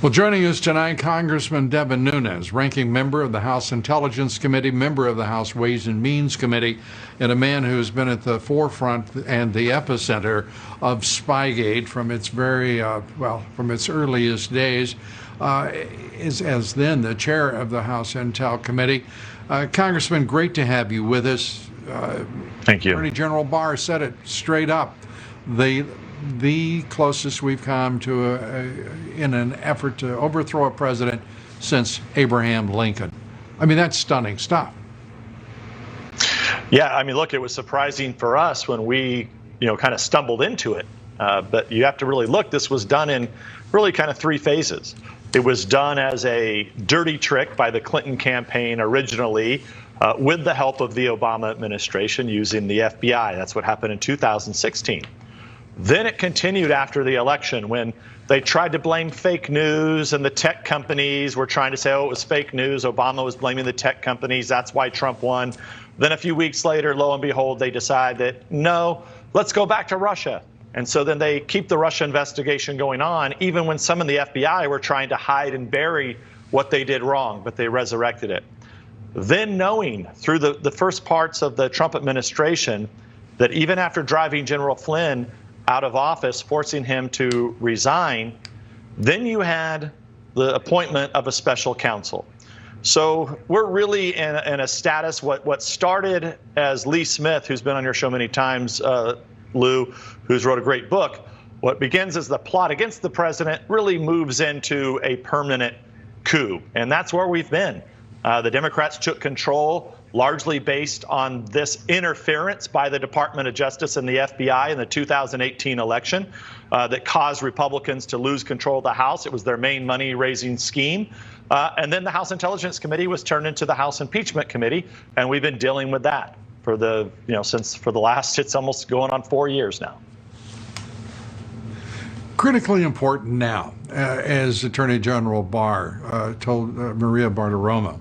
Well, joining us tonight, Congressman Devin Nunes, ranking member of the House Intelligence Committee, member of the House Ways and Means Committee, and a man who's been at the forefront and the epicenter of Spygate from its from its earliest days, as then the chair of the House Intel Committee. Congressman, great to have you with us. Thank you. Attorney General Barr said it straight up. The closest we've come to in an effort to overthrow a president since Abraham Lincoln. I mean, that's stunning stuff. Yeah, I mean, look, it was surprising for us when we, kind of stumbled into it. But you have to really look. This was done in really kind of three phases. It was done as a dirty trick by the Clinton campaign originally, with the help of the Obama administration using the FBI. That's what happened in 2016. Then it continued after the election when they tried to blame fake news, and the tech companies were trying to say, oh, it was fake news. Obama was blaming the tech companies. That's why Trump won. Then a few weeks later, lo and behold, they decide that, no, let's go back to Russia. And so then they keep the Russia investigation going on, even when some in the FBI were trying to hide and bury what they did wrong, but they resurrected it. Then knowing through the first parts of the Trump administration that even after driving General Flynn out of office, forcing him to resign, then you had the appointment of a special counsel. So we're really in a status, what started as Lee Smith, who's been on your show many times, Lou, who's wrote a great book. What begins as the plot against the president really moves into a permanent coup. And that's where we've been. The Democrats took control largely based on this interference by the Department of Justice and the FBI in the 2018 election that caused Republicans to lose control of the House. It was their main money-raising scheme. And then the House Intelligence Committee was turned into the House Impeachment Committee, and we've been dealing with that for the last, it's almost going on 4 years now. Critically important now, as Attorney General Barr told Maria Bartiromo.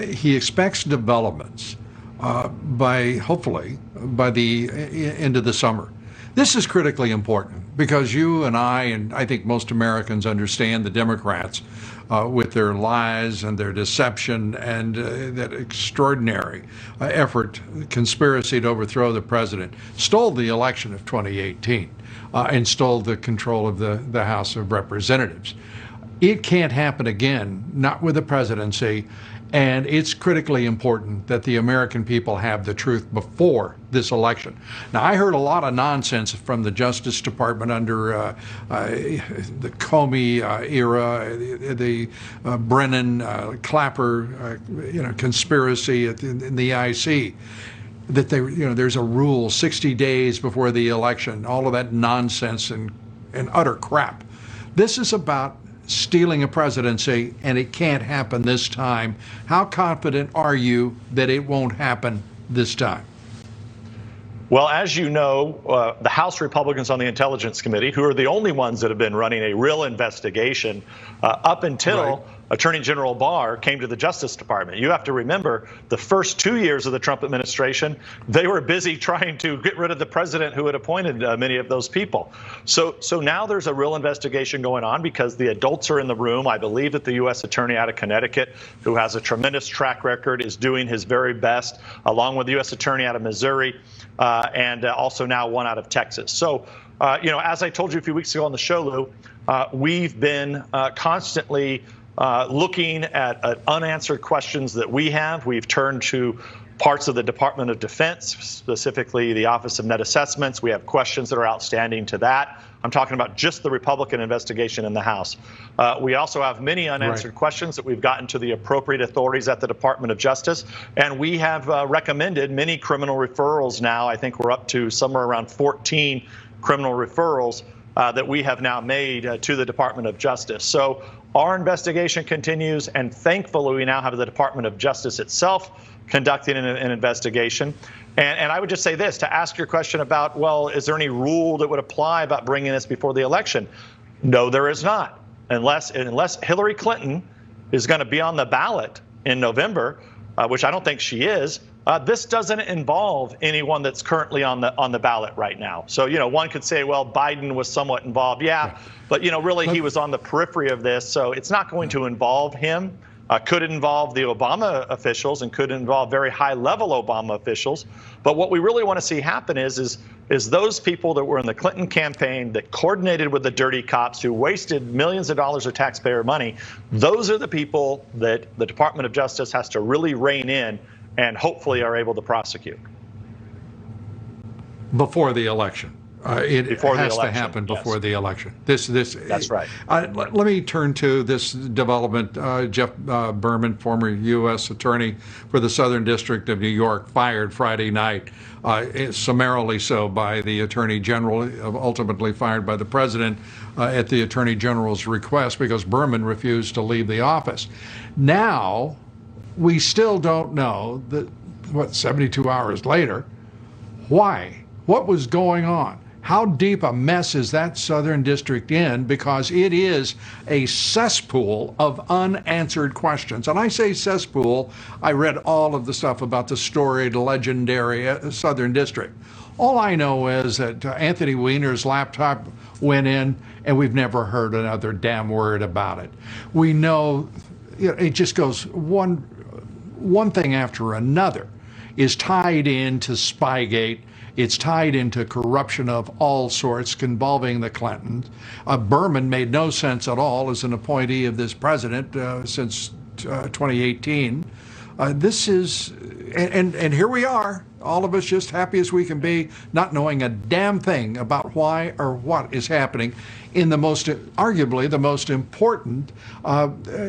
He expects developments hopefully by the end of the summer. This is critically important because you and I think most Americans understand the Democrats with their lies and their deception and that extraordinary effort, conspiracy to overthrow the president, stole the election of 2018 and stole the control of the House of Representatives. It can't happen again, not with the presidency. And it's critically important that the American people have the truth before this election. Now, I heard a lot of nonsense from the Justice Department under the Comey era, the Brennan Clapper, conspiracy in the IC. That there's a rule 60 days before the election. All of that nonsense and utter crap. This is about stealing a presidency, and it can't happen this time. How confident are you that it won't happen this time? Well, as you know, the House Republicans on the Intelligence Committee, who are the only ones that have been running a real investigation up until Attorney General Barr came to the Justice Department. You have to remember the first 2 years of the Trump administration, they were busy trying to get rid of the president who had appointed many of those people. So now there's a real investigation going on because the adults are in the room. I believe that the U.S. Attorney out of Connecticut, who has a tremendous track record, is doing his very best, along with the U.S. Attorney out of Missouri and also now one out of Texas. So, as I told you a few weeks ago on the show, Lou, we've been constantly looking at unanswered questions that we have. We've turned to parts of the Department of Defense, specifically the Office of Net Assessments. We have questions that are outstanding to that. I'm talking about just the Republican investigation in the House. We also have many unanswered questions that we've gotten to the appropriate authorities at the Department of Justice. And we have recommended many criminal referrals now. I think we're up to somewhere around 14 criminal referrals that we have now made to the Department of Justice. So our investigation continues, and thankfully we now have the Department of Justice itself conducting an investigation. And I would just say this, to ask your question about, well, is there any rule that would apply about bringing this before the election? No, there is not. Unless Hillary Clinton is going to be on the ballot in November, which I don't think she is, This doesn't involve anyone that's currently on the ballot right now. So, one could say, well, Biden was somewhat involved. Yeah, but, really he was on the periphery of this. So it's not going to involve him. Could involve the Obama officials and could involve very high-level Obama officials. But what we really want to see happen is those people that were in the Clinton campaign that coordinated with the dirty cops who wasted millions of dollars of taxpayer money, those are the people that the Department of Justice has to really rein in and hopefully are able to prosecute. Before the election. It Before has the election, to happen before yes. the election. That's right. Let me turn to this development. Geoffrey Berman, former U.S. Attorney for the Southern District of New York, fired Friday night, summarily so by the Attorney General, ultimately fired by the President at the Attorney General's request because Berman refused to leave the office. Now, we still don't know, 72 hours later, why? What was going on? How deep a mess is that Southern District in? Because it is a cesspool of unanswered questions. And I say cesspool, I read all of the stuff about the storied, legendary Southern District. All I know is that Anthony Weiner's laptop went in, and we've never heard another damn word about it. We know it just goes one thing after another is tied into Spygate. It's tied into corruption of all sorts involving the Clintons. Berman made no sense at all as an appointee of this president since 2018. This is, and here we are, all of us just happy as we can be, not knowing a damn thing about why or what is happening in arguably the most important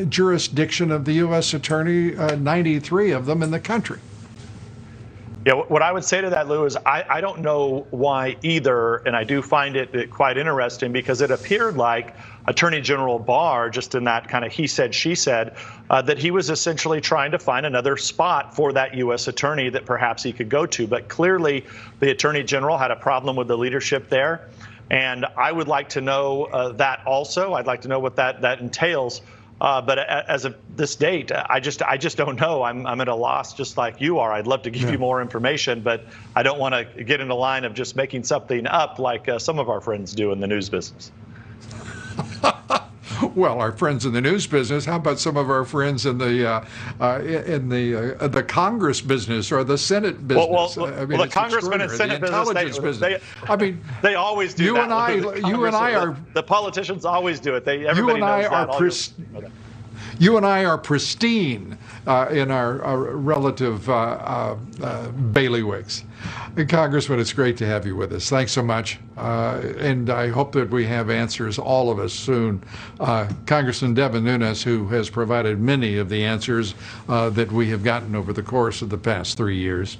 jurisdiction of the U.S. Attorney, 93 of them in the country. Yeah, what I would say to that, Lou, is I don't know why either, and I do find it quite interesting because it appeared like Attorney General Barr, just in that kind of he said, she said, that he was essentially trying to find another spot for that U.S. attorney that perhaps he could go to. But clearly, the Attorney General had a problem with the leadership there, and I would like to know that also. I'd like to know what that entails. But as of this date, I just don't know. I'm at a loss, just like you are. I'd love to give you more information, but I don't want to get in the line of just making something up like some of our friends do in the news business. Well, our friends in the news business. How about some of our friends in the Congress business or the Senate business? The Congressman and Senate business. They always do that. You and I are the politicians always do it. Everybody knows that. You and I are pristine in our relative bailiwicks. Congressman, it's great to have you with us. Thanks so much. And I hope that we have answers, all of us, soon. Congressman Devin Nunes, who has provided many of the answers that we have gotten over the course of the past 3 years.